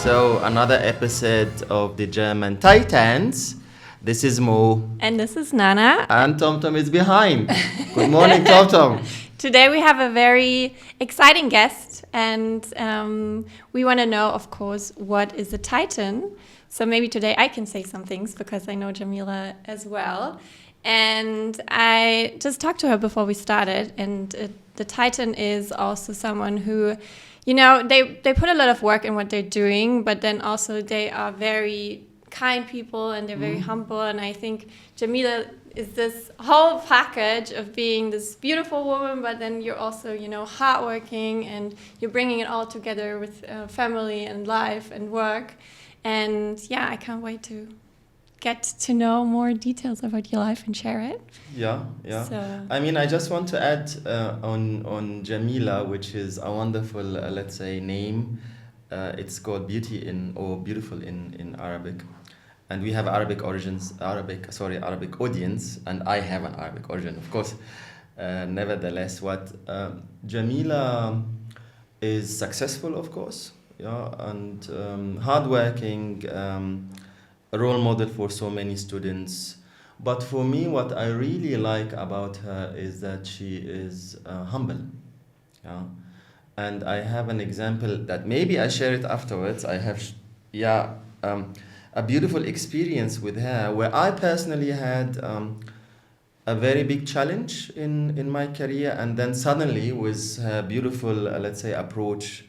So another episode of the German Titans. This is Mo. And this is Nana. And TomTom is behind. Good morning, TomTom. Today we have a very exciting guest, and we want to know, of course, what is a Titan. So maybe today I can say some things because I know Jamila as well. And I just talked to her before we started, and the Titan is also someone who, you know, they put a lot of work in what they're doing, but then also they are very kind people and they're very humble. And I think Jamila is this whole package of being this beautiful woman, but then you're also, you know, hardworking, and you're bringing it all together with family and life and work. And yeah, I can't wait to get to know more details about your life and share it. Yeah. So. I mean, I just want to add on Jamila, which is a wonderful, let's say, name. It's called beautiful in Arabic. And we have Arabic audience, and I have an Arabic origin, of course. Nevertheless, what Jamila is successful, of course, and hardworking, a role model for so many students. But for me, what I really like about her is that she is humble. And I have an example that maybe I share it afterwards. I have, a beautiful experience with her where I personally had a very big challenge in my career, and then suddenly with her beautiful, let's say, approach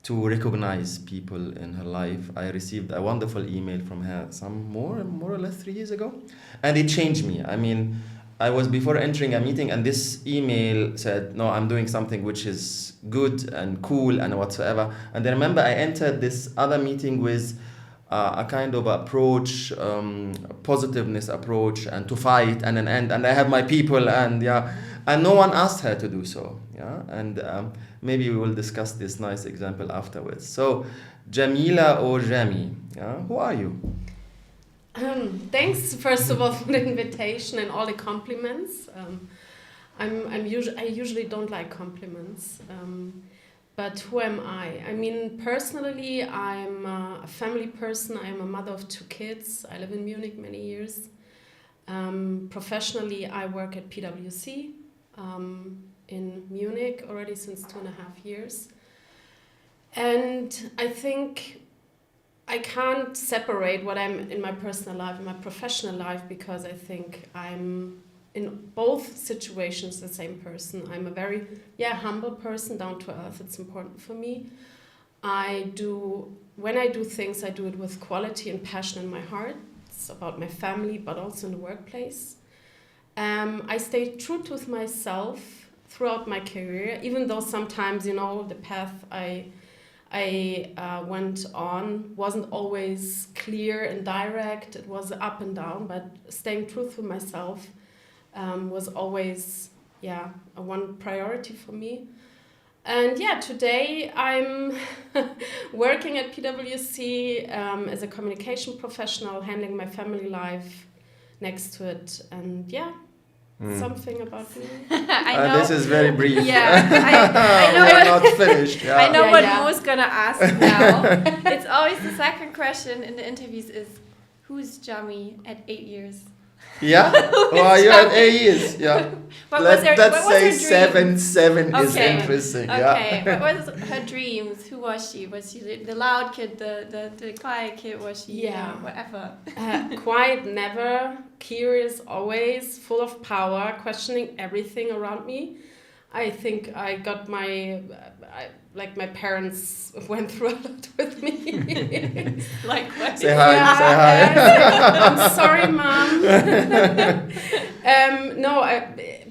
to recognize people in her life, I received a wonderful email from her some more or less 3 years ago, and it changed me. I mean, I was before entering a meeting, and this email said, no, I'm doing something which is good and cool and whatsoever. And then remember, I entered this other meeting with a kind of approach, positiveness approach, and to fight and an end. And I have my people, and no one asked her to do so. And maybe we will discuss this nice example afterwards. So, Jamila or Jami, who are you? Thanks, first of all, for the invitation and all the compliments. I usually don't like compliments. But who am I? I mean, personally, I'm a family person. I'm a mother of 2 kids. I live in Munich many years. Professionally, I work at PwC in Munich already since 2.5 years. And I think I can't separate what I'm in my personal life and my professional life, because I think I'm in both situations the same person. I'm a very humble person, down to earth. It's important for me. When I do things, I do it with quality and passion in my heart. It's about my family, but also in the workplace. I stay true to myself throughout my career, even though sometimes, you know, the path I went on wasn't always clear and direct. It was up and down, but staying true to myself was always a one priority for me. And today I'm working at PwC as a communication professional, handling my family life next to it, and something about me. I know. This is very brief. I know. We're not finished. I know what Mo's gonna ask now. It's always the second question in the interviews is, who's Jami at 8 years? Yeah? Well, you're at 8 years. Yeah. Let's say seven is interesting. Okay. What was her dreams? Who was she? Was she the loud kid, the quiet kid? Was she whatever? Quiet, never. Curious, always. Full of power, questioning everything around me. I think I got my parents went through a lot with me. Like what? Say hi. I'm sorry, Mom.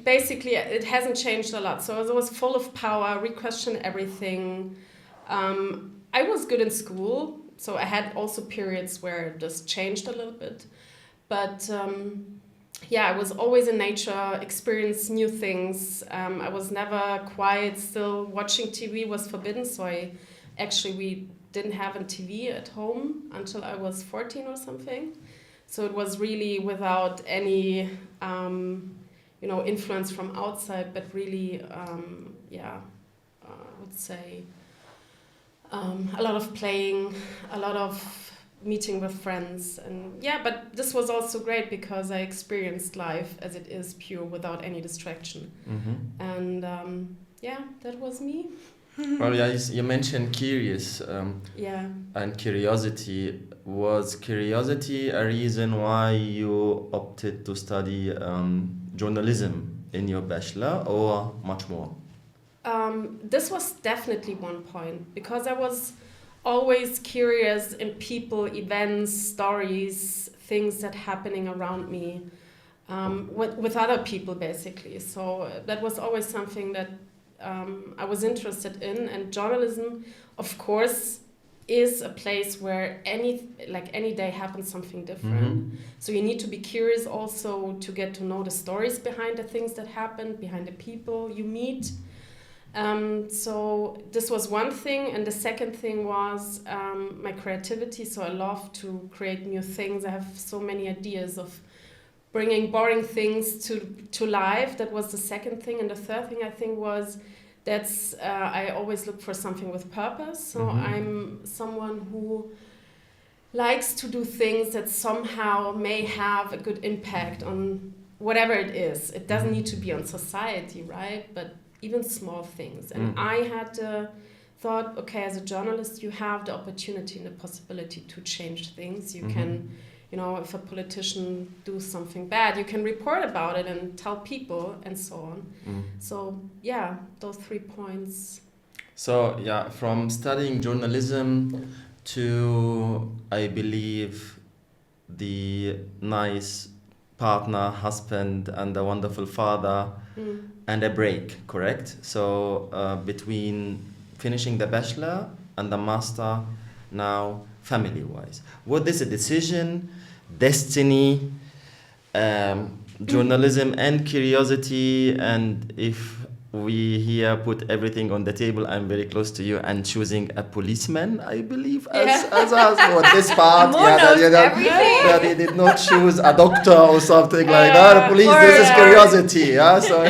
Basically, it hasn't changed a lot. So I was full of power, re-question everything. I was good in school, so I had also periods where it just changed a little bit. But I was always in nature, experienced new things. I was never quiet. Still, watching TV was forbidden, so we didn't have a TV at home until I was 14 or something. So it was really without any, influence from outside, but really, I would say, a lot of playing, a lot of meeting with friends, and yeah, but this was also great because I experienced life as it is, pure, without any distraction. And yeah, that was me. Well, yeah, you mentioned curious, Yeah. and curiosity. Was curiosity a reason why you opted to study journalism in your bachelor, or much more? This was definitely one point because I was always curious in people, events, stories, things that happening around me, with other people basically. So that was always something that I was interested in, and journalism, of course, is a place where any day happens something different. So you need to be curious also to get to know the stories behind the things that happen, behind the people you meet. So this was one thing, and the second thing was my creativity. So I love to create new things. I have so many ideas of bringing boring things to life. That was the second thing, and the third thing I think was that's I always look for something with purpose. So I'm someone who likes to do things that somehow may have a good impact on whatever it is. It doesn't need to be on society, right? But even small things. And I had thought, okay, as a journalist, you have the opportunity and the possibility to change things. You can, you know, if a politician do something bad, you can report about it and tell people and so on. So yeah, those 3 points. So yeah, from studying journalism to, I believe, the nice partner, husband, and a wonderful father, and a break, correct? So between finishing the bachelor and the master, now family-wise, was this a decision, destiny, journalism and curiosity? And if we here put everything on the table, I'm very close to you, and choosing a policeman, I believe, as for this part. Everything. They did not choose a doctor or something like that. Police, this is curiosity. Yeah. So,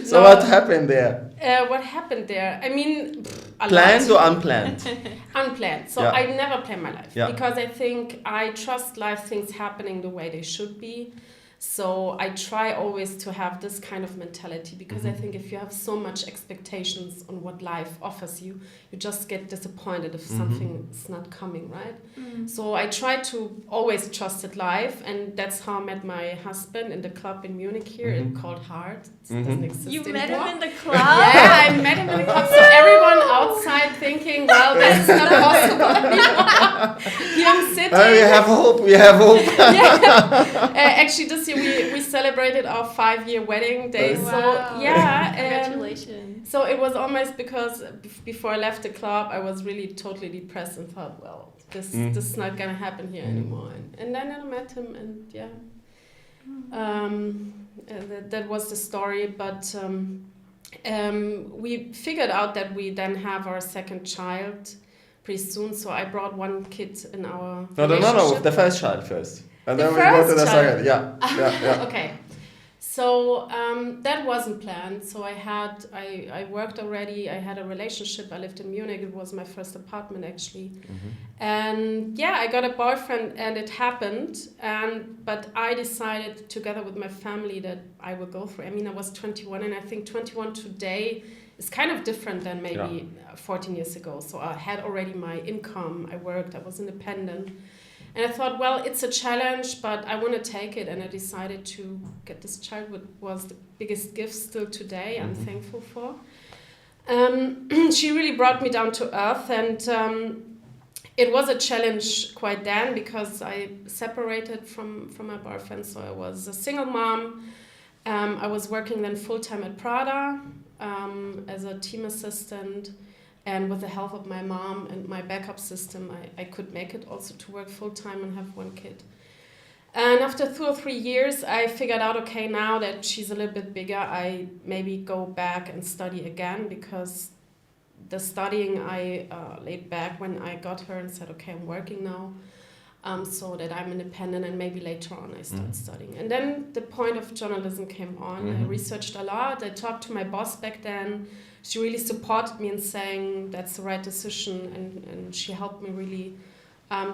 so what happened there? What happened there? I mean, planned or unplanned? Unplanned. So I never plan my life because I think I trust life things happening the way they should be. So I try always to have this kind of mentality because I think if you have so much expectations on what life offers you, you just get disappointed if something is not coming, right? So I try to always trust it life, and that's how I met my husband in the club in Munich here. It's called Heart. It doesn't exist You anymore. met him in the club? Yeah, I met him in the club. So everyone outside thinking, well, this is not possible anymore. Here I'm sitting. We have hope. We have hope. Actually, this year we celebrated our 5-year wedding day. Wow. So yeah, Congratulations. so it was almost because before I left the club, I was really totally depressed and thought, well, this is not gonna happen here anymore. And then I met him, and yeah, that was the story. But we figured out that we then have our second child pretty soon. So I brought one kid in our No, the first child first. And then we go to the second. Yeah. Okay. So that wasn't planned. So I worked already. I had a relationship. I lived in Munich. It was my first apartment actually. And yeah, I got a boyfriend, and it happened. But I decided together with my family that I will go for it. I mean, I was 21, and I think 21 today is kind of different than maybe 14 years ago. So I had already my income. I worked. I was independent. And I thought, well, it's a challenge, but I want to take it. And I decided to get this child, which was the biggest gift still today I'm thankful for. She really brought me down to earth. And it was a challenge quite then because I separated from my boyfriend. So I was a single mom. I was working then full-time at Prada as a team assistant. And with the help of my mom and my backup system, I could make it also to work full-time and have one kid. And after 2 or 3 years, I figured out, okay, now that she's a little bit bigger, I maybe go back and study again, because the studying I laid back when I got her and said, okay, I'm working now. so that I'm independent, and maybe later on I start studying. And then the point of journalism came on. I researched a lot. I talked to my boss back then. She really supported me in saying that's the right decision, and she helped me really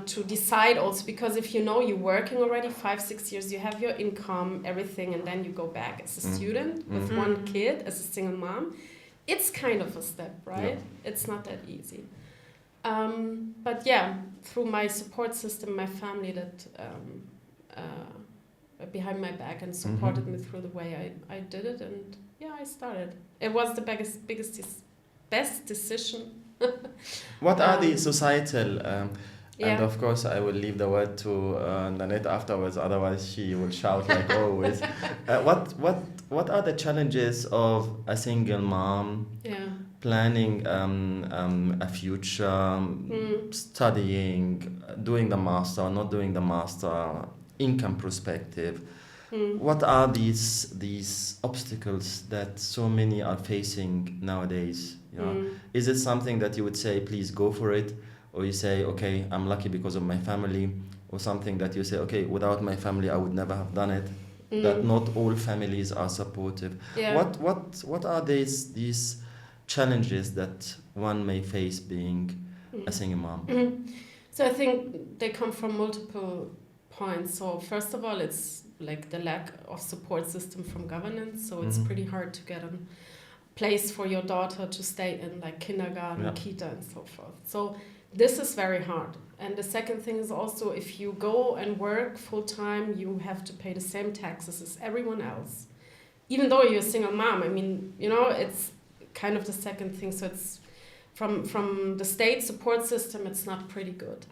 to decide also, because if you know you're working already 5-6 years, you have your income, everything, and then you go back as a student with one kid, as a single mom, it's kind of a step, right? Yeah. It's not that easy. But yeah, through my support system, my family that behind my back and supported me through the way I did it, and yeah, I started. It was the best decision. What are the societal and of course, I will leave the word to Nanette afterwards. Otherwise, she will shout like always. What are the challenges of a single mom planning a future, studying, doing the master, not doing the master, income perspective? What are these obstacles that so many are facing nowadays? You know? Is it something that you would say, please go for it? Or you say, okay, I'm lucky because of my family, or something that you say, okay, without my family, I would never have done it. That not all families are supportive. Yeah. What are these challenges that one may face being a single mom? So I think they come from multiple points. So first of all, it's like the lack of support system from governance. So it's pretty hard to get a place for your daughter to stay in, like kindergarten, kita, and so forth. So this is very hard. And the second thing is also, if you go and work full-time, you have to pay the same taxes as everyone else. Even though you're a single mom, I mean, you know, it's kind of the second thing. So it's from the state support system, it's not pretty good.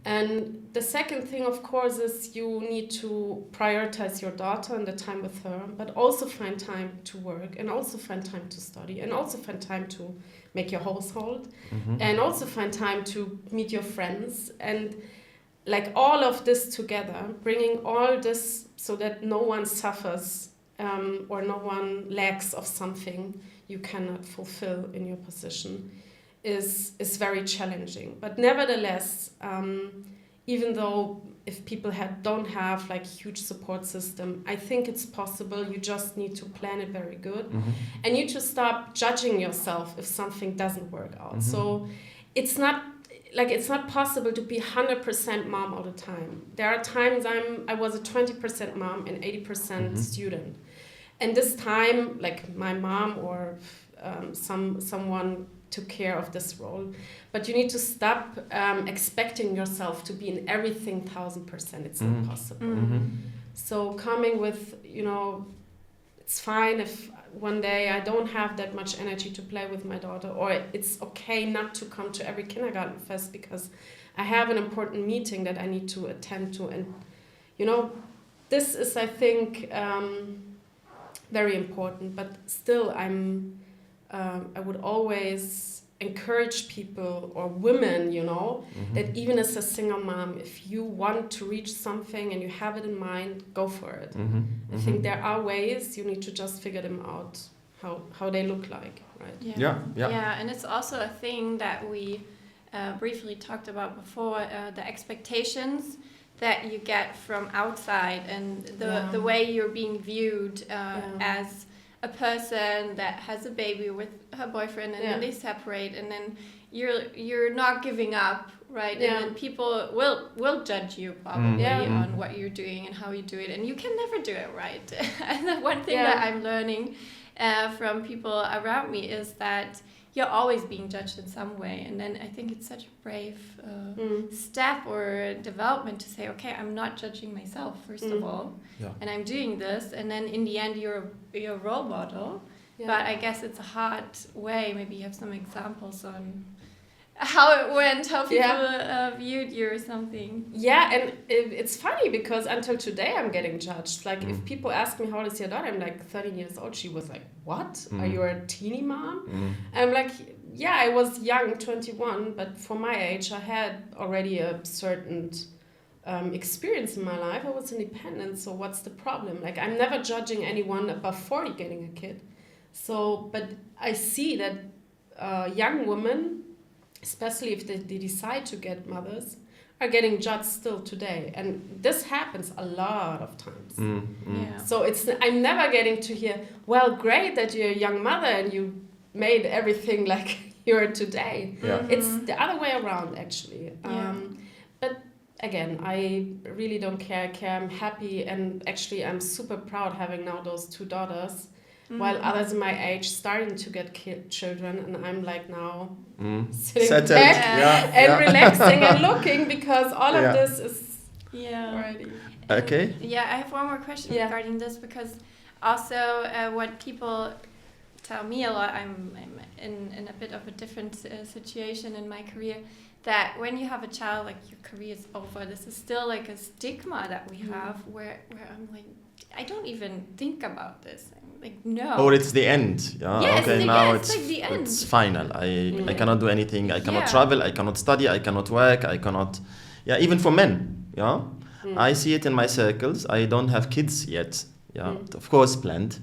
And the second thing, of course, is you need to prioritize your daughter and the time with her, but also find time to work, and also find time to study, and also find time to make your household, and also find time to meet your friends, and like all of this together, bringing all this so that no one suffers or no one lacks of something you cannot fulfill in your position is very challenging. But nevertheless, even though if people don't have like huge support system, I think it's possible. You just need to plan it very good, and you just stop judging yourself if something doesn't work out. So it's not possible to be 100% mom all the time. There are times I was a 20% mom and 80% student, and this time like my mom or someone took care of this role. But you need to stop expecting yourself to be in everything 1000%. It's not possible. So coming with, you know, it's fine if one day I don't have that much energy to play with my daughter, or it's okay not to come to every kindergarten fest because I have an important meeting that I need to attend to. And, you know, this is, I think, very important. But still, I would always encourage people or women, you know, that even as a single mom, if you want to reach something and you have it in mind, go for it. I think there are ways, you need to just figure them out how they look like, right? Yeah, and it's also a thing that we briefly talked about before, the expectations that you get from outside, and the way you're being viewed as a person that has a baby with her boyfriend, and then they separate, and then you're not giving up, right? And then people will judge you probably on what you're doing and how you do it, and you can never do it right. And the one thing that I'm learning from people around me is that you're always being judged in some way, and then I think it's such a brave step or development to say, okay, I'm not judging myself first of all, and I'm doing this, and then in the end you're a role model. But I guess it's a hard way. Maybe you have some examples on how it went, how people viewed you or something. Yeah, and it's funny because until today I'm getting judged. Like if people ask me how old is your daughter, I'm like 13 years old. She was like, what? Are you a teeny mom? I'm like, yeah, I was young, 21, but for my age I had already a certain experience in my life. I was independent, so what's the problem? Like I'm never judging anyone above 40 getting a kid. So, but I see that young women, especially if they decide to get mothers, are getting judged still today, and this happens a lot of times. Yeah. So I'm never getting to hear, well, great that you're a young mother and you made everything like you are today. Yeah. It's the other way around, actually. Yeah. But again, I really don't care. I'm happy, and actually I'm super proud having now those 2 daughters, while others in my age starting to get children, and I'm like now sitting Settled. back and relaxing and looking, because all of this is already. Okay. Yeah, I have one more question regarding this, because also what people tell me a lot, I'm in a bit of a different situation in my career, that when you have a child, like your career is over. This is still like a stigma that we have, where I'm like, I don't even think about this. I'm like, no. Or it's the end. Yeah. Yes, Okay. Now it's like the end. it's final. I cannot do anything. I cannot travel. I cannot study. I cannot work. I cannot. Yeah. Even for men. Yeah. I see it in my circles. I don't have kids yet. Yeah. Of course, planned.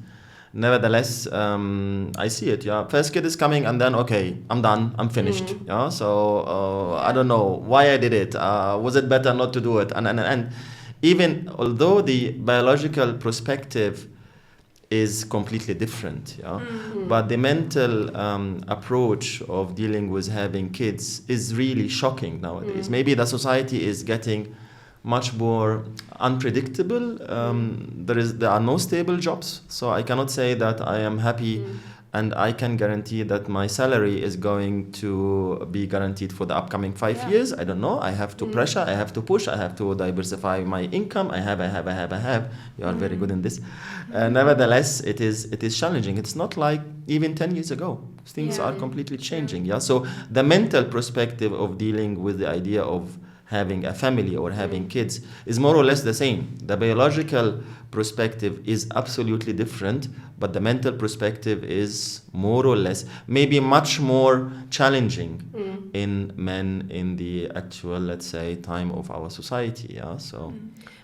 Nevertheless, I see it. Yeah, first kid is coming, and then okay, I'm done. I'm finished. Yeah. So I don't know why I did it. Was it better not to do it? And even although the biological perspective is completely different. Yeah. But the mental approach of dealing with having kids is really shocking nowadays. Maybe the society is getting much more unpredictable. There are no stable jobs, so I cannot say that I am happy and I can guarantee that my salary is going to be guaranteed for the upcoming 5 years. I don't know. I have to pressure, I have to push, I have to diversify my income. I have. You are very good in this. Nevertheless, it is challenging. It's not like even 10 years ago. Things are completely changing. Yeah. So the mental perspective of dealing with the idea of having a family or having kids is more or less the same. The biological perspective is absolutely different, but the mental perspective is more or less, maybe much more challenging in men in the actual, let's say, time of our society. Yeah. So.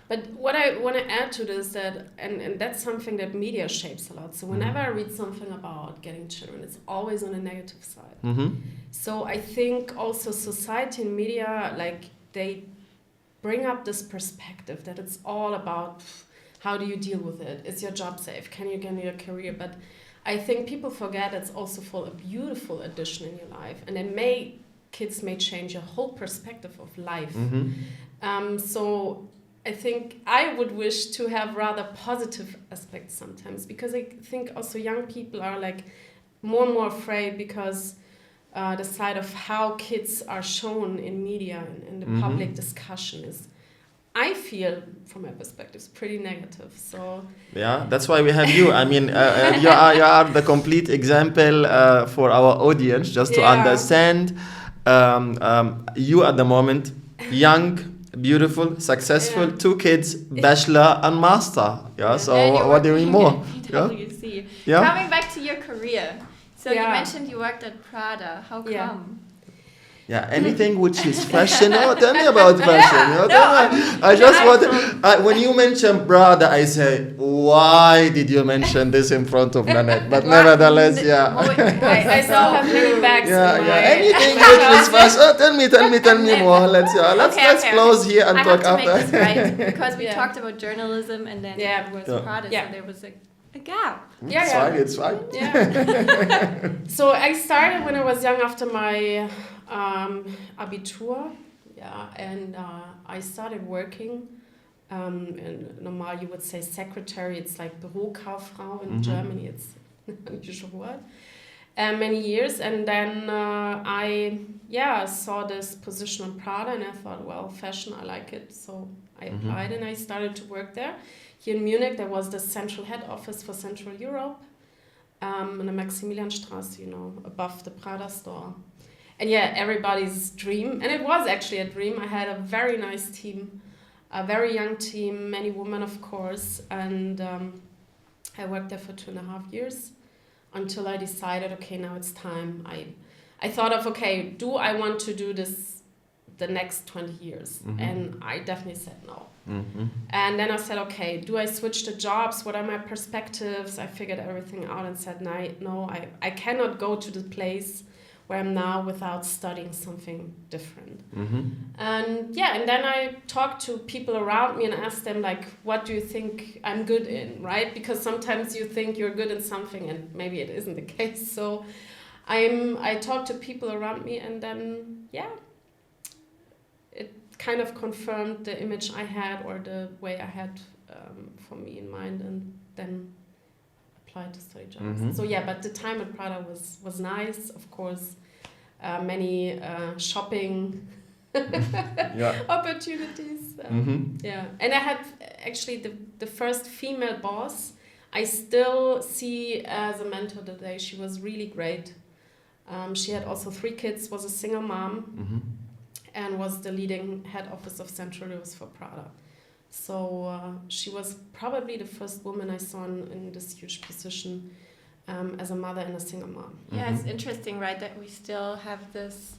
But what I want to add to this, that and that's something that media shapes a lot. So whenever I read something about getting children, it's always on a negative side. So I think also society and media, like, they bring up this perspective that it's all about how do you deal with it? Is your job safe? Can you get your career? But I think people forget it's also for a beautiful addition in your life, and kids may change your whole perspective of life. So I think I would wish to have rather positive aspects sometimes, because I think also young people are like more and more afraid because the side of how kids are shown in media and in the public discussion is, I feel, from my perspective, pretty negative. So yeah, that's why we have you. I mean, you are the complete example for our audience, just to understand. You at the moment, young, beautiful, successful, 2 kids, bachelor and master. Yeah. So what do you mean more? PwC. Coming back to your career. So you mentioned you worked at Prada. How come? Yeah, anything which is fashion. Oh, tell me about fashion. I just want. When you mention Prada, I say, why did you mention this in front of Nanette? But nevertheless, I still have many bags. Anything which is fashion. Oh, tell me more. Let's close here and talk after. I have to make this right, because we talked about journalism, and then it was Prada, so there was a gap. It's fine. Yeah. So I started when I was young, after my Abitur, and I started working. And normal, you would say secretary. It's like Bürokauffrau in Germany. It's an unusual word. Many years, and then I saw this position on Prada, and I thought, well, fashion, I like it, so I applied and I started to work there. Here in Munich, there was the central head office for Central Europe, in the Maximilianstraße, above the Prada store. And everybody's dream, and it was actually a dream. I had a very nice team, a very young team, many women, of course, and I worked there for 2.5 years until I decided, okay, now it's time. I thought of, okay, do I want to do this the next 20 years? And I definitely said no. And then I said, okay, do I switch the jobs? What are my perspectives? I figured everything out and said, no, I cannot go to the place where I'm now without studying something different. Mm-hmm. And then I talk to people around me and ask them, like, what do you think I'm good in, right? Because sometimes you think you're good in something and maybe it isn't the case. So I talk to people around me, and then, it kind of confirmed the image I had, or the way I had for me in mind, and then applied to study journalism. Mm-hmm. So but the time at Prada was nice, of course. Many shopping opportunities. And I had actually the first female boss I still see as a mentor today. She was really great. She had also 3 kids, was a single mom, and was the leading head office of Central Europe for Prada. So she was probably the first woman I saw in this huge position as a mother and a single mom. Yeah, it's interesting, right, that we still have this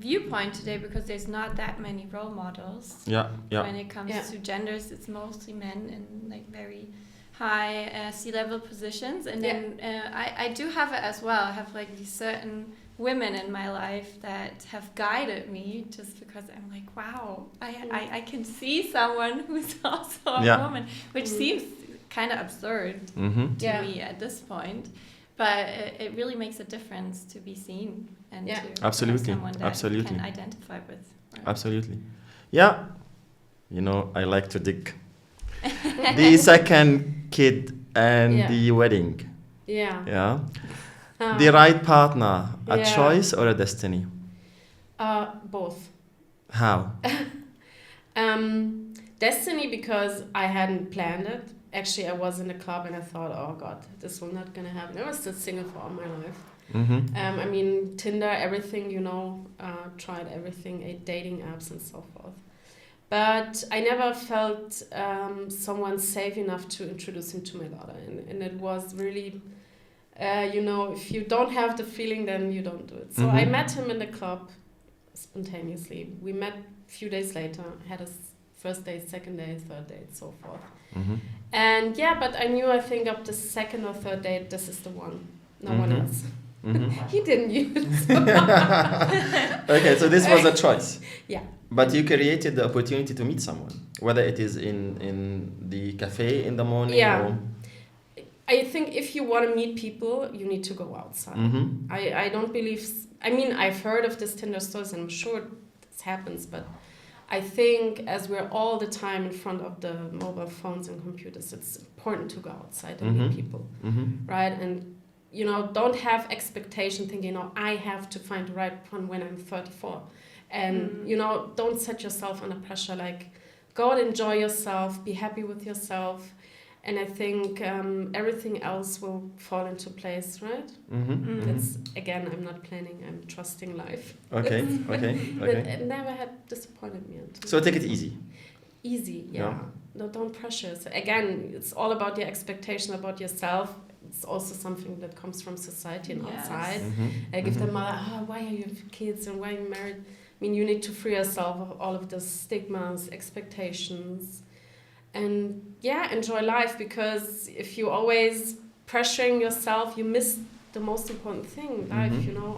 viewpoint today, because there's not that many role models. When it comes to genders, it's mostly men in like very high C-level positions. And then I do have it as well. I have like these certain women in my life that have guided me, just because I'm like, wow, I can see someone who's also a woman, which seems kind of absurd to me at this point. But it really makes a difference to be seen and to have someone that you can identify with. Right? Absolutely. Yeah. You know, I like to dig. The second kid and the wedding. Yeah. The right partner, a choice or a destiny? Both. How? Destiny, because I hadn't planned it. Actually, I was in a club and I thought, oh God, this will not gonna happen. I was still single for all my life. I mean, Tinder, everything, tried everything, dating apps and so forth. But I never felt someone safe enough to introduce him to my daughter. And it was really, if you don't have the feeling, then you don't do it. So I met him in the club spontaneously. We met a few days later, had a first date, second date, third date, so forth. And but I knew, I think, up the second or third date, this is the one. No one else. He didn't use. Okay, so this was a choice. Yeah. But you created the opportunity to meet someone, whether it is in the cafe in the morning. Or... I think if you want to meet people, you need to go outside. I don't believe... I mean, I've heard of this Tinder stories, and I'm sure this happens, but I think as we're all the time in front of the mobile phones and computers, it's important to go outside and meet people, right? And, don't have expectation thinking, I have to find the right one when I'm 34. And, don't set yourself under pressure. Like, go and enjoy yourself, be happy with yourself. And I think everything else will fall into place, right? It's, again, I'm not planning, I'm trusting life. Okay. It never had disappointed me. So take it easy. Easy, No, don't pressure. So again, it's all about your expectation about yourself. It's also something that comes from society and outside. Like if the mother, why are you have kids and why are you married? I mean, you need to free yourself of all of the stigmas, expectations. And enjoy life, because if you're always pressuring yourself, you miss the most important thing, life,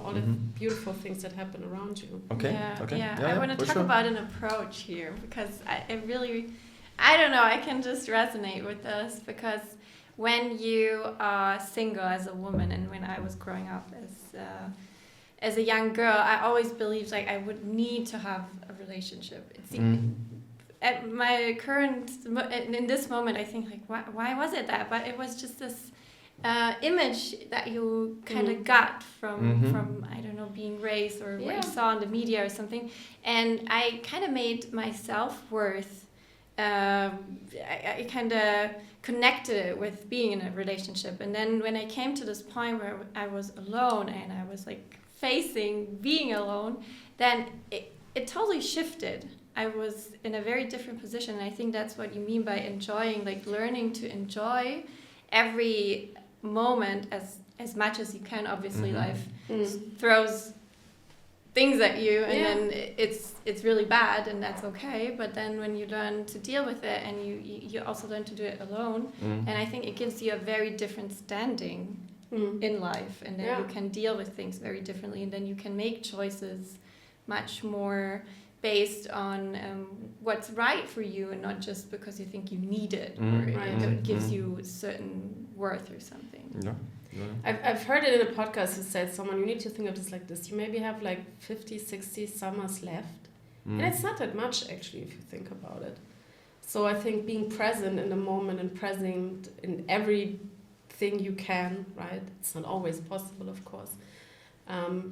all the beautiful things that happen around you. Okay. I want to talk about an approach here, because I don't know, I can just resonate with this, because when you are single as a woman, and when I was growing up as a young girl, I always believed like I would need to have a relationship. At my in this moment, I think like, why was it that? But it was just this image that you kind of got from I don't know, being raised or what you saw in the media or something, and I kind of made my self-worth. I kind of connected it with being in a relationship, and then when I came to this point where I was alone and I was like facing being alone, then it totally shifted. I was in a very different position, and I think that's what you mean by enjoying, like learning to enjoy every moment as much as you can. Obviously, life throws things at you, and then it's really bad, and that's okay. But then when you learn to deal with it, and you also learn to do it alone, and I think it gives you a very different standing in life, and then Yeah. you can deal with things very differently, and then you can make choices much more based on what's right for you, and not just because you think you need it or Right. it gives you certain worth or something. Yeah. I've heard it in a podcast who said someone, you need to think of this like this. You maybe have like 50, 60 summers left. And it's not that much actually if you think about it. So I think being present in the moment and present in everything you can, right? It's not always possible, of course.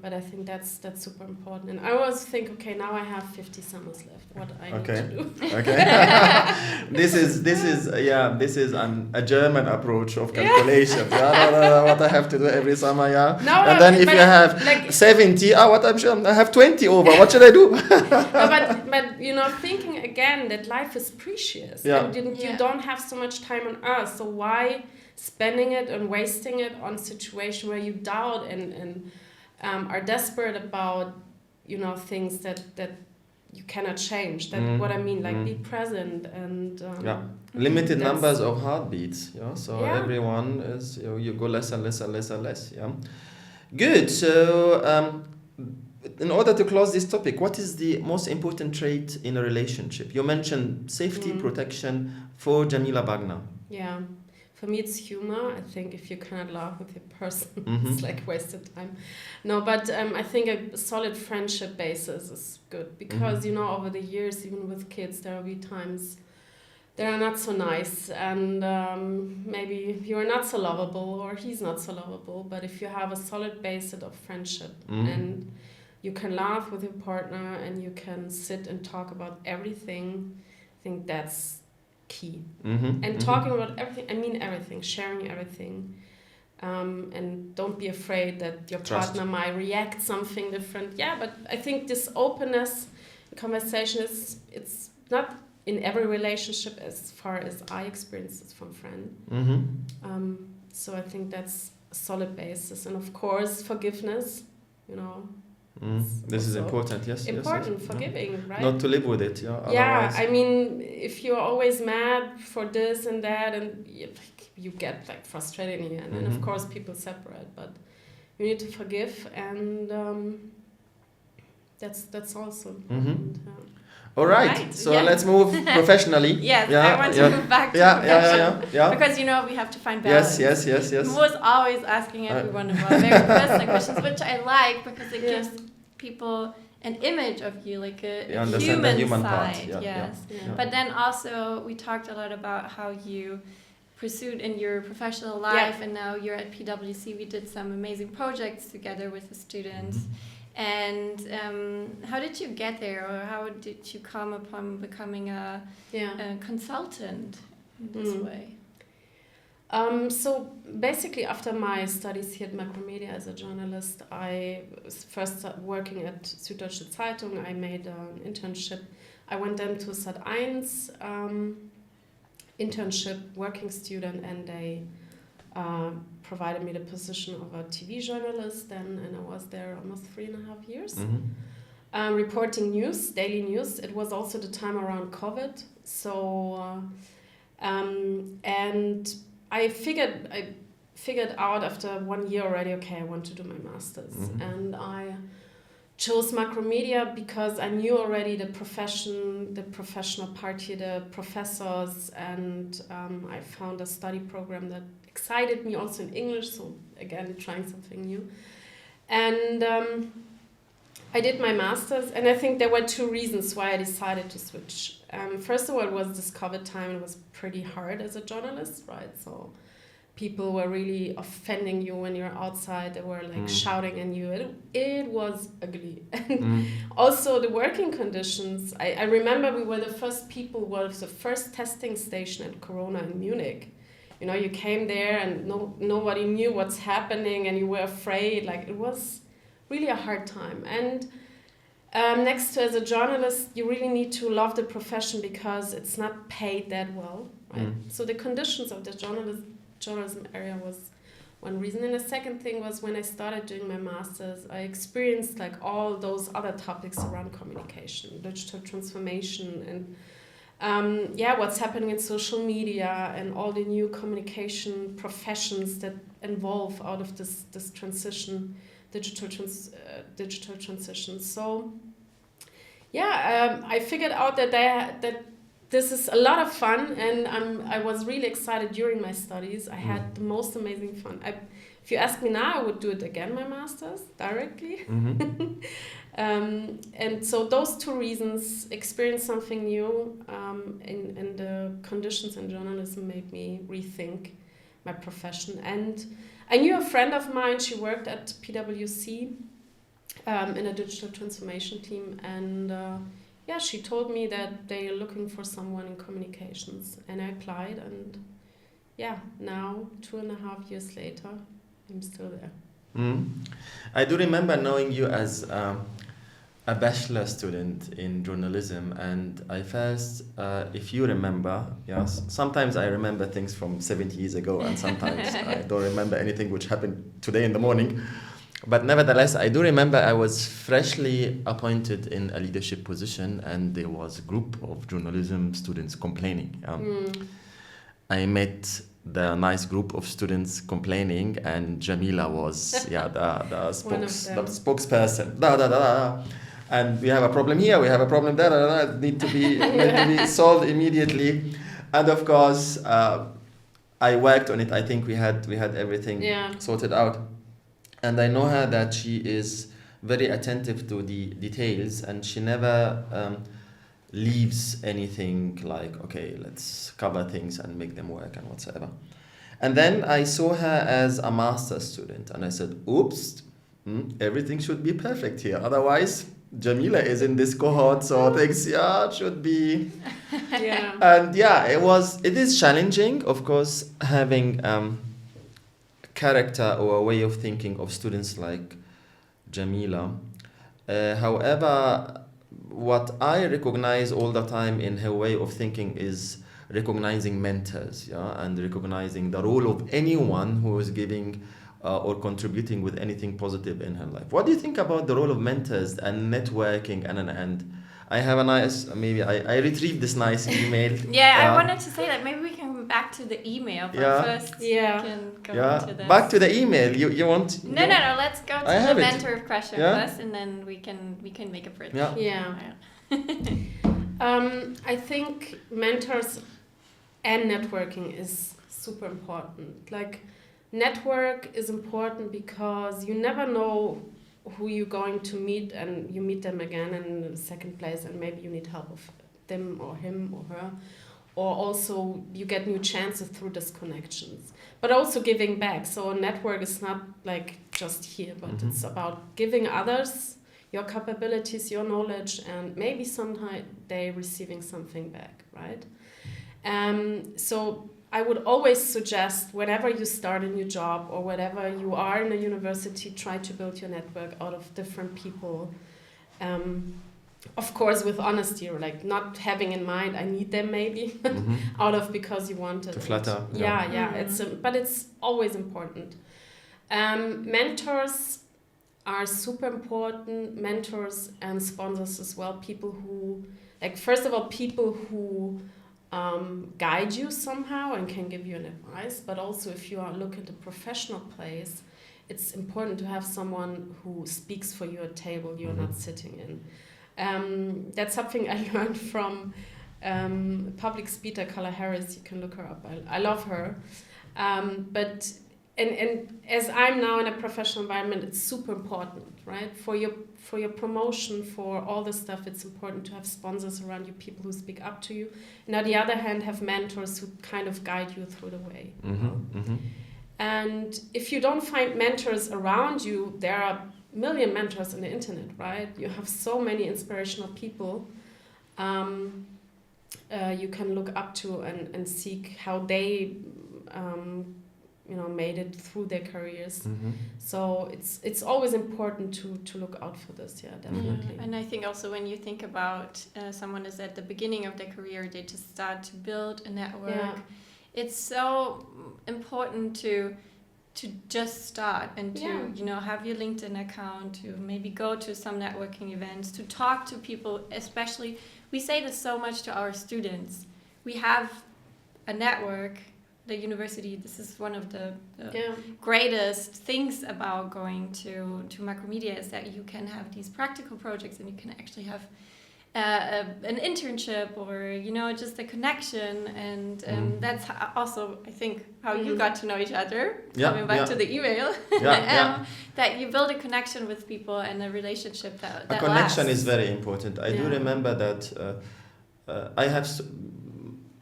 But I think that's super important. And I always think, okay, now I have 50 summers left. What I need to do. Okay. This is a German approach of calculation. What I have to do every summer, No, and then if you have like 70, I have 20 over. What should I do? but you know, thinking again that life is precious. Yeah. And you don't have so much time on earth. So why spending it and wasting it on a situation where you doubt and are desperate about, you know, things that you cannot change. That what I mean, like be present and limited numbers of heartbeats. So Yeah. everyone is you go less and less and less and less. Yeah, good. So in order to close this topic, what is the most important trait in a relationship? You mentioned safety, protection for Jamila Wagner. Yeah. For me, it's humor. I think if you cannot laugh with your person, it's like wasted time. No, but I think a solid friendship basis is good because, you know, over the years, even with kids, there will be times that are not so nice and maybe you are not so lovable or he's not so lovable. But if you have a solid basis of friendship and you can laugh with your partner and you can sit and talk about everything, I think that's key. And talking about everything, I mean everything, sharing everything, and don't be afraid that your partner might react something different. Yeah, but I think this openness conversation it's not in every relationship as far as I experienced it from friend. So I think that's a solid basis, and of course forgiveness, you know. This is important, yes. Important, yes. forgiving, right? Not to live with it, Yeah, otherwise. I mean, if you're always mad for this and that, and you get like frustrated in the end, and of course people separate, but you need to forgive, and that's also. And, All right. Right, So yeah. let's move professionally. Yes, I want to move back to profession. Yeah. Because, you know, we have to find balance. Yes. I was always asking everyone about very personal questions, which I like because it gives people an image of you, like a human part. side. Yeah, Yes. yeah. But then also we talked a lot about how you pursued in your professional life, and now you're at PwC. We did some amazing projects together with the students. And how did you get there, or how did you come upon becoming a consultant in this way? So basically, after my studies here at Macromedia as a journalist, I was first working at Süddeutsche Zeitung. I made an internship. I went then to Sat.1 internship, working student, and they provided me the position of a TV journalist, and I was there almost 3.5 years. Reporting news, daily news. It was also the time around COVID. So, and I figured out after 1 year already, okay, I want to do my master's. And I chose Macromedia because I knew already the profession, the professional part here, the professors, and I found a study program that excited me also in English, so again trying something new. And I did my master's, and I think there were 2 reasons why I decided to switch. First of all, it was this COVID time. It was pretty hard as a journalist, right? So people were really offending you when you're outside. They were like shouting at you. It was ugly. And also the working conditions. I remember we were the first people, was the first testing station at Corona in Munich. You know, you came there and nobody knew what's happening and you were afraid. Like, it was really a hard time. And next to, as a journalist, you really need to love the profession because it's not paid that well, right? So the conditions of the journalism area was one reason. And the second thing was when I started doing my master's, I experienced like all those other topics around communication, digital transformation, and what's happening in social media and all the new communication professions that evolve out of this transition, digital transition. So I figured out that this is a lot of fun, and I was really excited during my studies. I had the most amazing fun. If you ask me now, I would do it again, my master's, directly. And so those two reasons, experience something new, and the conditions in journalism made me rethink my profession. And I knew a friend of mine, she worked at PwC in a digital transformation team, and she told me that they are looking for someone in communications, and I applied, and now 2.5 years later, I'm still there. I do remember knowing you as a bachelor student in journalism, and I first, if you remember, yes, sometimes I remember things from 70 years ago, and sometimes I don't remember anything which happened today in the morning. But nevertheless, I do remember I was freshly appointed in a leadership position, and there was a group of journalism students complaining. I met the nice group of students complaining, and Jamila was the spokesperson. And we have a problem here, we have a problem there, it need to be solved immediately. And of course, I worked on it. I think we had everything sorted out. And I know her that she is very attentive to the details, and she never leaves anything like, okay, let's cover things and make them work and whatsoever. And then I saw her as a master's student, and I said, oops, everything should be perfect here. Otherwise, Jamila is in this cohort, so things should be. And it is challenging, of course, having character or a way of thinking of students like Jamila. However, what I recognize all the time in her way of thinking is recognizing mentors, and recognizing the role of anyone who is giving or contributing with anything positive in her life. What do you think about the role of mentors and networking? And I have a nice, maybe I retrieved this nice email. I wanted to say that maybe we can come back to the email, but first we can go into this. Back to the email. You want? No. Let's go to the mentor question first, and then we can make a bridge. I think mentors and networking is super important. Like, network is important because you never know who you're going to meet, and you meet them again in the second place, and maybe you need help of them or him or her, or also you get new chances through these connections, but also giving back. So a network is not like just here, but it's about giving others your capabilities, your knowledge, and maybe sometime they receiving something back, right? So I would always suggest, whenever you start a new job or whenever you are in a university, try to build your network out of different people. Of course, with honesty, or like not having in mind, I need them maybe, out of because you want it. To flatter. But it's always important. Mentors are super important. Mentors and sponsors as well. People who, like, first of all, people who guide you somehow and can give you an advice, but also if you are looking at a professional place, it's important to have someone who speaks for you at table you're not sitting in. That's something I learned from public speaker Carla Harris. You can look her up. I love her. But as I'm now in a professional environment, it's super important, right? For your promotion, for all this stuff, it's important to have sponsors around you, people who speak up to you. And on the other hand, have mentors who kind of guide you through the way. And if you don't find mentors around you, there are a million mentors on the internet, right? You have so many inspirational people you can look up to and seek how they made it through their careers. So it's always important to look out for this, definitely. And I think also when you think about someone is at the beginning of their career, they just start to build a network. It's so important to to just start and to Yeah. you know, have your LinkedIn account, to maybe go to some networking events, to talk to people. Especially, we say this so much to our students. We have a network. The university, this is one of the Yeah. greatest things about going to Macromedia, is that you can have these practical projects and you can actually have an internship, or you know, just a connection. And that's also, I think, how you got to know each other. Yeah, Coming back yeah. to the email, Yeah. that you build a connection with people and a relationship that A connection lasts. is very important. I do Yeah. remember that I have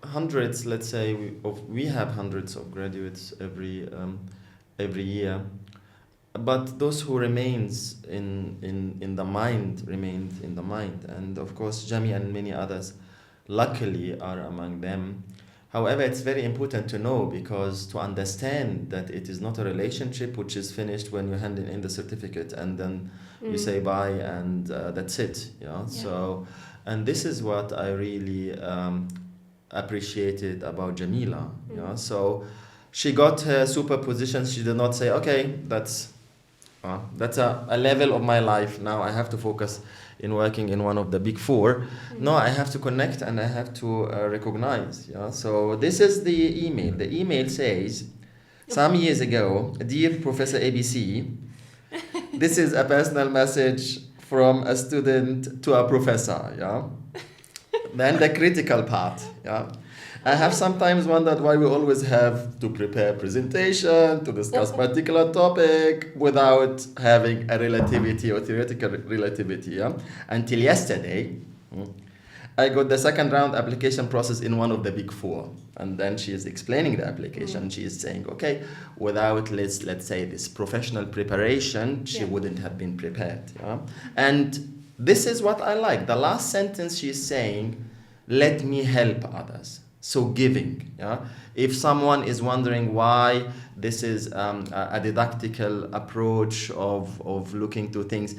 hundreds, let's say, we have hundreds of graduates every year, but those who remains in the mind remained in the mind, and of course Jami and many others luckily are among them. However, it's very important to know, because to understand that it is not a relationship which is finished when you hand in the certificate and then you say bye and that's it. Yeah. So, and this is what I really appreciated about Jamila. Yeah. So she got her super position. She did not say, okay, that's a level of my life. Now I have to focus in working in one of the big four. No, I have to connect and I have to recognize. Yeah. So this is the email. The email says, some years ago, dear Professor ABC, this is a personal message from a student to a professor. Yeah. Then the critical part. Yeah. I have sometimes wondered why we always have to prepare presentation to discuss particular topic without having a relativity or theoretical relativity. Yeah? Until yesterday, I got the second round application process in one of the big four. And then she is explaining the application. She is saying, okay, without, let's say, this professional preparation, she wouldn't have been prepared. Yeah? And this is what I like. The last sentence she is saying, let me help others. So giving, yeah. If someone is wondering why this is a didactical approach of looking to things,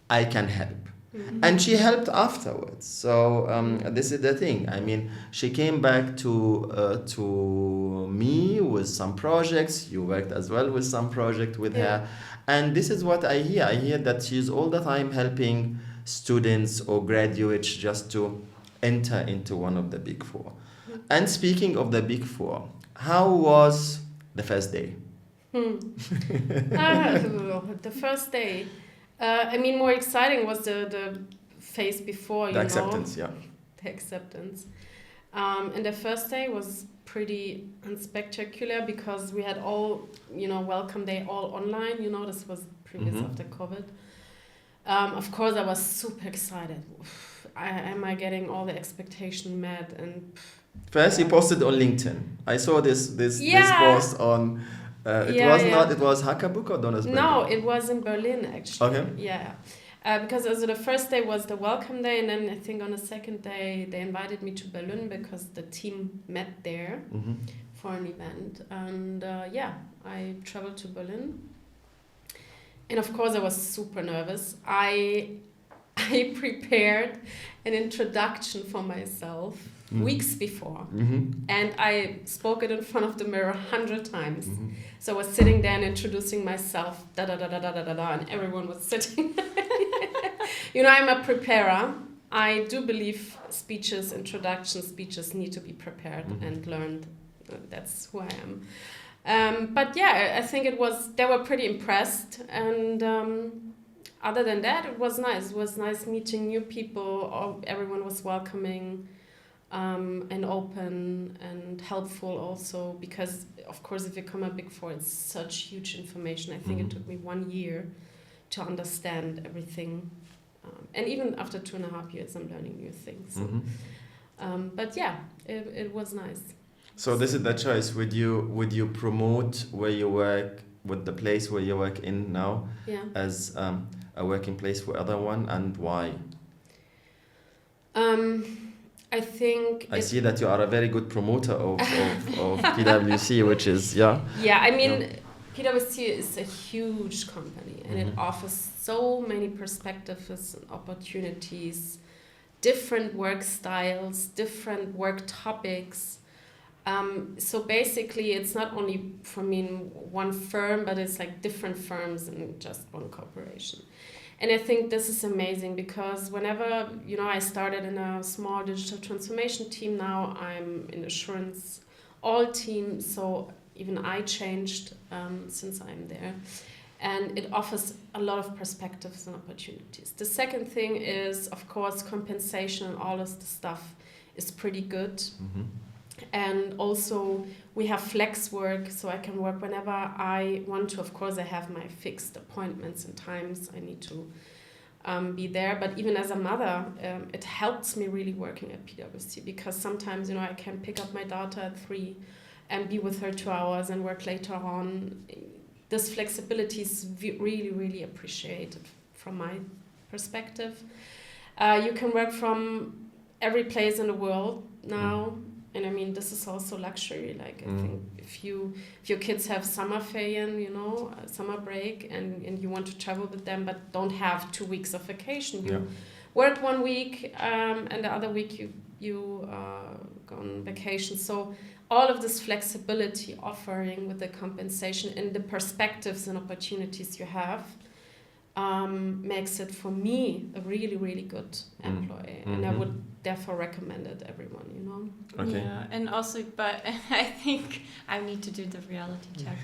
I can help. And she helped afterwards. So this is the thing. I mean, she came back to me with some projects. You worked as well with some project with her. And this is what I hear. I hear that she's all the time helping students or graduates just to enter into one of the big four. And speaking of the big four, how was the first day? The first day. I mean, more exciting was the phase before, The acceptance, yeah. The acceptance. And the first day was pretty unspectacular because we had all, welcome day all online. This was previous after COVID. Of course, I was super excited. Am I getting all the expectation met? And first, you posted on LinkedIn. I saw this post on. It was Hackerbook or Donnersberg? No, it was in Berlin actually. Okay. Yeah. Because also the first day was the welcome day, and then I think on the second day they invited me to Berlin because the team met there for an event. And I traveled to Berlin. And of course I was super nervous. I prepared an introduction for myself weeks before. And I spoke it in front of the mirror 100 times. So I was sitting there and introducing myself, and everyone was sitting. I'm a preparer. I do believe introduction speeches need to be prepared and learned. That's who I am. But yeah, I think they were pretty impressed. And other than that, it was nice. It was nice meeting new people. Everyone was welcoming and open and helpful also. Because, of course, if you come at Big Four, it's such huge information. I think it took me 1 year to understand everything. And even after 2.5 years, I'm learning new things. But yeah, it was nice. So this is the choice. Would you promote where you work, with the place where you work in now, as a working place for other one, and why? I think I see that you are a very good promoter of PwC, which is Yeah, I mean, PwC is a huge company, and it offers so many perspectives and opportunities, different work styles, different work topics. So basically, it's not only for me in one firm, but it's like different firms in just one corporation. And I think this is amazing because whenever, I started in a small digital transformation team, now I'm in assurance all team. So even I changed since I'm there. And it offers a lot of perspectives and opportunities. The second thing is, of course, compensation and all of the stuff is pretty good. Mm-hmm. And also we have flex work, so I can work whenever I want to. Of course, I have my fixed appointments and times I need to be there. But even as a mother, it helps me really working at PwC because sometimes, I can pick up my daughter at 3 and be with her 2 hours and work later on. This flexibility is really, really appreciated from my perspective. You can work from every place in the world now. And I mean, this is also luxury. Like, I think if your kids have summer ferien, summer break, and you want to travel with them, but don't have 2 weeks of vacation, you work 1 week, and the other week you go on vacation. So all of this flexibility offering with the compensation and the perspectives and opportunities you have makes it, for me, a really, really good employee. And I would therefore recommend it everyone, Okay. Yeah, and also, but I think I need to do the reality check.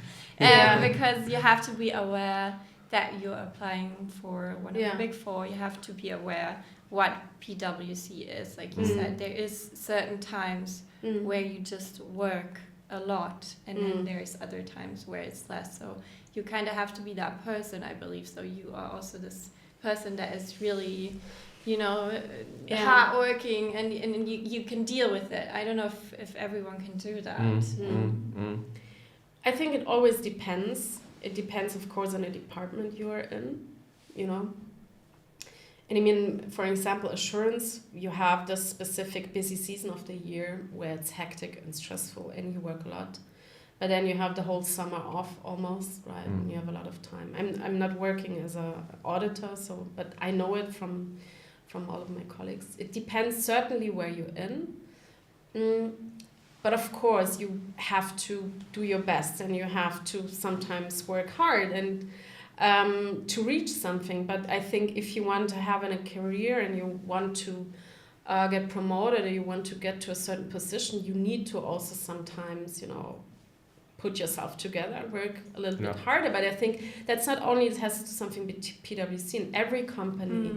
Because you have to be aware that you're applying for one of the big four. You have to be aware what PwC is. Like you said, there is certain times where you just work a lot, and then there's other times where it's less. So you kind of have to be that person, I believe. So you are also this person that is really, hardworking, and you can deal with it. I don't know if everyone can do that. I think it always depends. It depends, of course, on the department you are in, And I mean, for example, assurance, you have this specific busy season of the year where it's hectic and stressful and you work a lot. But then you have the whole summer off almost, right? And you have a lot of time. I'm not working as an auditor, but I know it from all of my colleagues. It depends certainly where you're in. But of course, you have to do your best and you have to sometimes work hard and to reach something. But I think if you want to have a career and you want to get promoted or you want to get to a certain position, you need to also sometimes, put yourself together, work a little bit harder. But I think that's not only, it has to do something with PwC, in every company.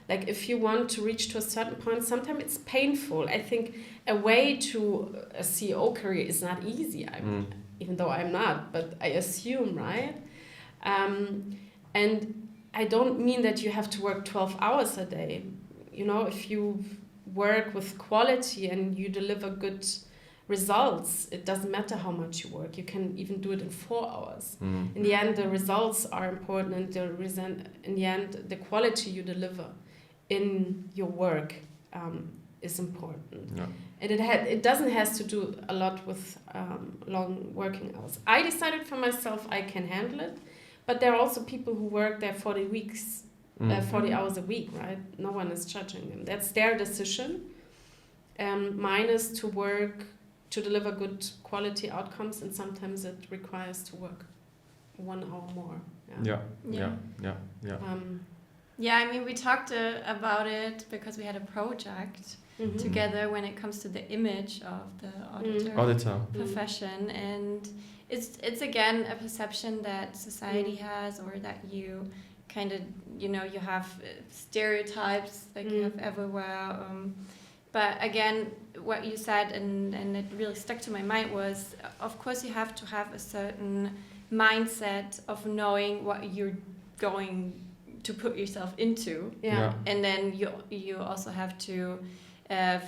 Like if you want to reach to a certain point, sometimes it's painful. I think a way to a CEO career is not easy, even though I'm not, but I assume, right? And I don't mean that you have to work 12 hours a day. If you work with quality and you deliver good results, it doesn't matter how much you work. You can even do it in 4 hours. In the end, the results are important, and in the end, the quality you deliver in your work is important. And it doesn't have to do a lot with long working hours. I decided for myself I can handle it, but there are also people who work there 40 hours a week, right? No one is judging them. That's their decision. Mine is to work to deliver good quality outcomes, and sometimes it requires to work 1 hour more. I mean, we talked about it because we had a project together when it comes to the image of the auditor profession, and it's again a perception that society has, or that you kind of you have stereotypes like you have everywhere. But again, what you said, and it really stuck to my mind, was, of course, you have to have a certain mindset of knowing what you're going to put yourself into. And then you also have to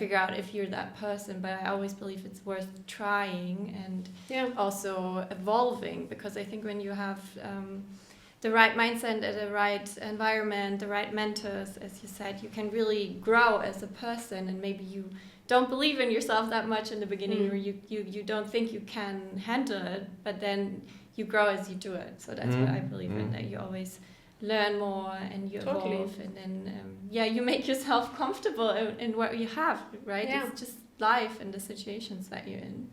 figure out if you're that person. But I always believe it's worth trying and also evolving, because I think when you have the right mindset, the right environment, the right mentors, as you said, you can really grow as a person. And maybe you don't believe in yourself that much in the beginning, or you don't think you can handle it, but then you grow as you do it. So that's what I believe in, that you always learn more and you evolve, and then you make yourself comfortable in what you have, right? It's just life and the situations that you're in.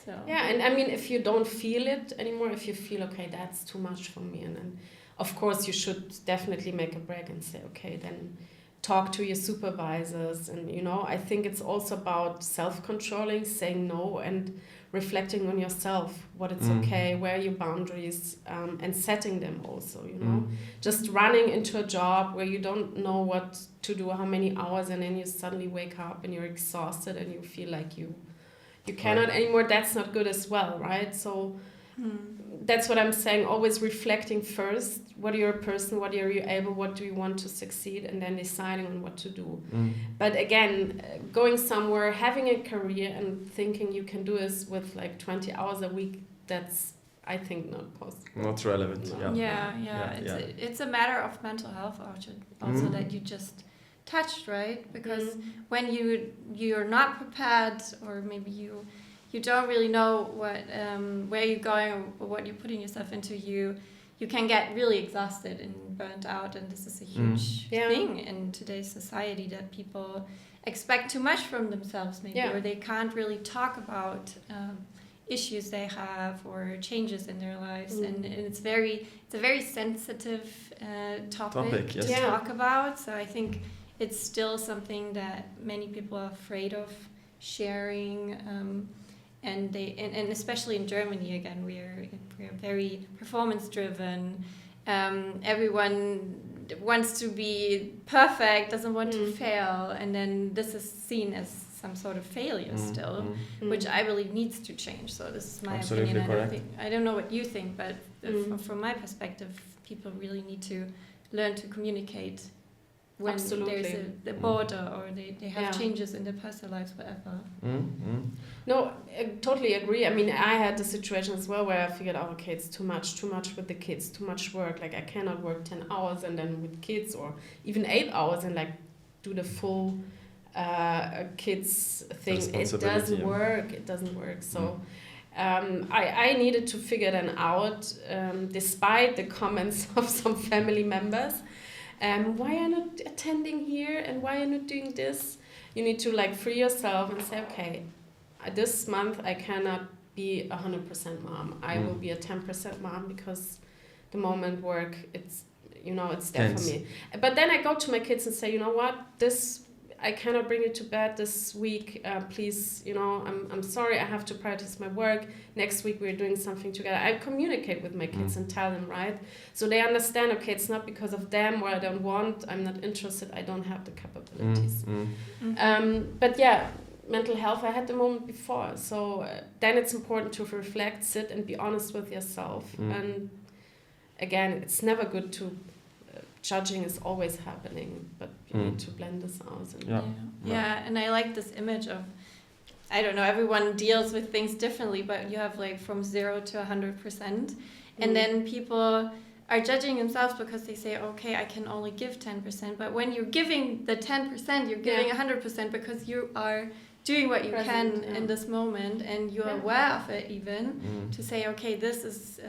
So Yeah, and I mean, if you don't feel it anymore, if you feel, okay, that's too much for me, and then, of course, you should definitely make a break and say, okay, then talk to your supervisors. And, you know, I think it's also about self-controlling, saying no, and reflecting on yourself, what it's okay, where are your boundaries, and setting them also, you know. Just running into a job where you don't know what to do, how many hours, and then you suddenly wake up and you're exhausted and you feel like you cannot anymore, that's not good as well, right? So that's what I'm saying, always reflecting first, what are you a person, what are you able, what do you want to succeed, and then deciding on what to do. But again, going somewhere, having a career and thinking you can do this with like 20 hours a week, that's, I think, not possible. Not relevant. No. It's a matter of mental health also that you just touched, right? Because when you're not prepared, or maybe you don't really know what where you're going or what you're putting yourself into, you can get really exhausted and burnt out, and this is a huge thing in today's society, that people expect too much from themselves maybe, or they can't really talk about issues they have or changes in their lives, and it's a very sensitive topic to talk about. So I think it's still something that many people are afraid of sharing, and especially in Germany, again, we're very performance driven. Everyone wants to be perfect, doesn't want to fail, and then this is seen as some sort of failure still, which I believe needs to change. So this is my opinion. I don't know what you think, but from my perspective, people really need to learn to communicate when there's a border, or they have changes in their personal lives, whatever. No, I totally agree. I mean, I had the situation as well where I figured out, okay, it's too much with the kids, too much work. Like, I cannot work 10 hours and then with kids, or even 8 hours and like do the full kids thing. It doesn't work. So I needed to figure that out, despite the comments of some family members. Why are you not attending here, and why are you not doing this? You need to like free yourself and say, okay, this month I cannot be 100% mom. I will be a 10% mom, because the moment work, it's there for me. But then I go to my kids and say, you know what, I cannot bring you to bed this week. Please, I'm sorry, I have to prioritize my work. Next week we're doing something together. I communicate with my kids and tell them, right? So they understand, okay, it's not because of them, or I don't want, I'm not interested, I don't have the capabilities. But yeah, mental health, I had the moment before. So then it's important to reflect, sit and be honest with yourself. And again, it's never good to... judging is always happening, but you need to blend this out. And I like this image of, I don't know, everyone deals with things differently, but you have like from 0 to 100%, and then people are judging themselves because they say, okay, I can only give 10%, but when you're giving the 10%, you're giving 100% because you are doing what you can in this moment, and you're aware of it even, to say, okay, this is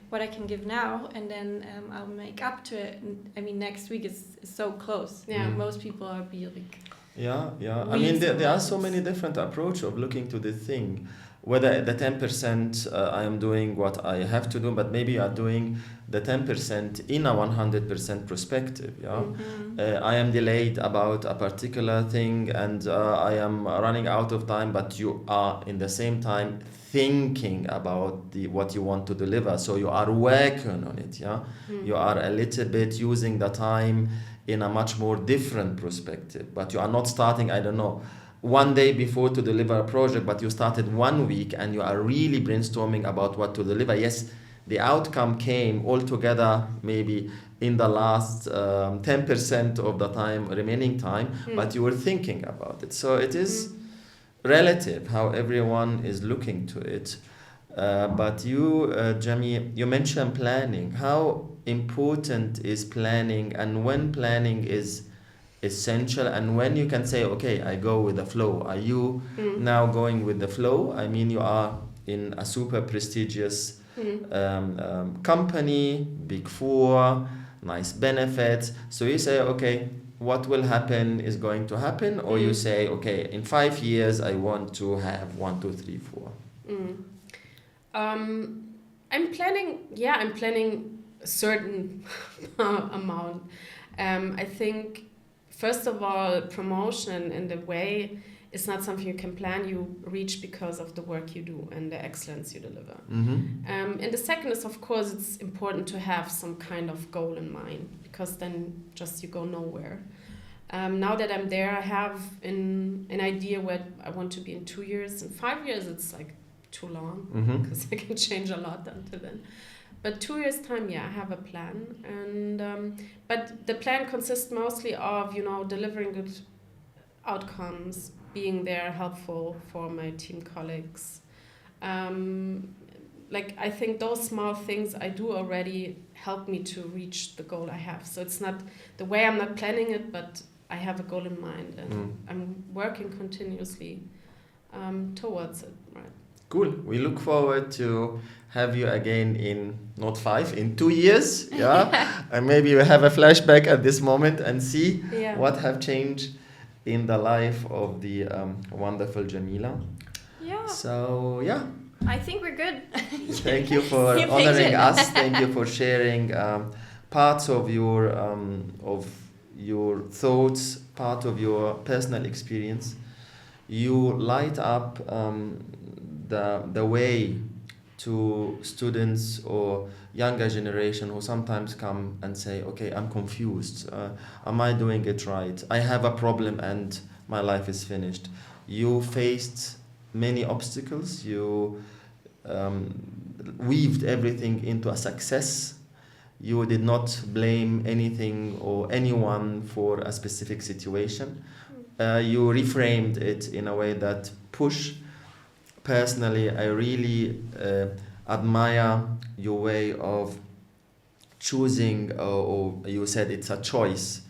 what I can give now, and then I'll make up to it. And, I mean, next week is so close. Most people are like... I mean, there are so many different approaches of looking to the thing. Whether the 10% I am doing what I have to do, but maybe you are doing the 10% in a 100% perspective. I am delayed about a particular thing, and I am running out of time, but you are in the same time thinking about what you want to deliver. So you are working on it. You are a little bit using the time in a much more different perspective, but you are not starting, I don't know, one day before to deliver a project, but you started 1 week and you are really brainstorming about what to deliver. Yes, the outcome came all together maybe in the last 10% of the remaining time, but you were thinking about it. So it is relative how everyone is looking to it. But you, Jami, you mentioned planning. How important is planning, and when planning is essential, and when you can say, okay, I go with the flow? Are you now going with the flow? I mean, you are in a super prestigious company, Big Four, nice benefits. So you say, okay, what will happen is going to happen, or you say, okay, in 5 years I want to have 1, 2, 3, 4. I'm planning a certain amount. I think, first of all, promotion in the way is not something you can plan. You reach because of the work you do and the excellence you deliver. And the second is, of course, it's important to have some kind of goal in mind, because then just you go nowhere. Now that I'm there, I have an idea where I want to be in 2 years. In 5 years, it's like too long, because I can change a lot until then. But 2 years time, I have a plan, and but the plan consists mostly of delivering good outcomes, being there, helpful for my team colleagues. I think those small things I do already help me to reach the goal I have. So it's not the way I'm not planning it, but I have a goal in mind, and I'm working continuously towards it. Right. Cool. We look forward to have you again in not 5, in 2 years. Yeah. And maybe we have a flashback at this moment and see what have changed in the life of the wonderful Jamila. Yeah. So I think we're good. Thank you for honoring us. Thank you for sharing parts of your thoughts, part of your personal experience. You light up the way to students or younger generation who sometimes come and say, okay, I'm confused. Am I doing it right? I have a problem and my life is finished. You faced many obstacles. You weaved everything into a success. You did not blame anything or anyone for a specific situation. You reframed it in a way that push. Personally, I really admire your way of choosing, or you said it's a choice,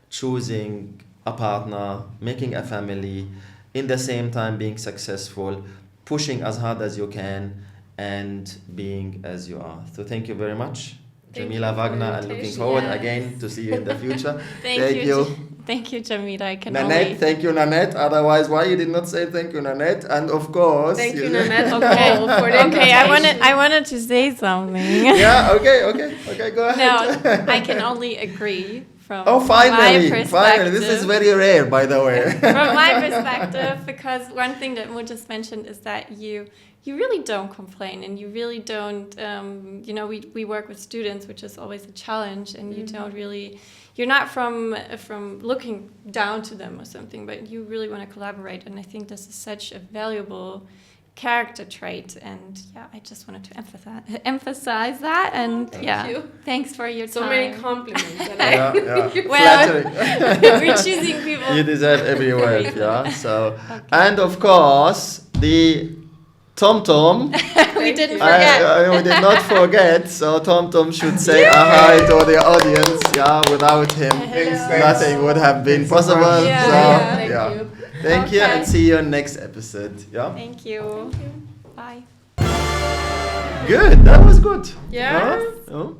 choosing a partner, making a family, in the same time being successful, pushing as hard as you can, and being as you are. So thank you very much, Jamila Wagner, and looking forward again to see you in the future. Thank you. Thank you, Jamila. I can Nanette, thank you, Nanette. Otherwise, why you did not say thank you, Nanette? And of course, thank you, Nanette. Okay, I wanted to say something. Yeah. Okay. Go ahead. No, I can only agree from finally, my perspective. This is very rare, by the way. From my perspective, because one thing that Mo just mentioned is that you really don't complain, and you really don't. We work with students, which is always a challenge, and you don't really. You're not from looking down to them or something, but you really want to collaborate, and I think this is such a valuable character trait, and I just wanted to emphasize that, and Thank you. Thanks for your time. So many compliments. Well, we're choosing people. You deserve every word, So, and of course the Tom. We didn't forget. We did not forget. So Tom should say a hi to the audience. Without him, nothing would have been possible. Thank you. Thank you, and see you next episode. Thank you. Bye. Good. That was good. Yeah. Oh.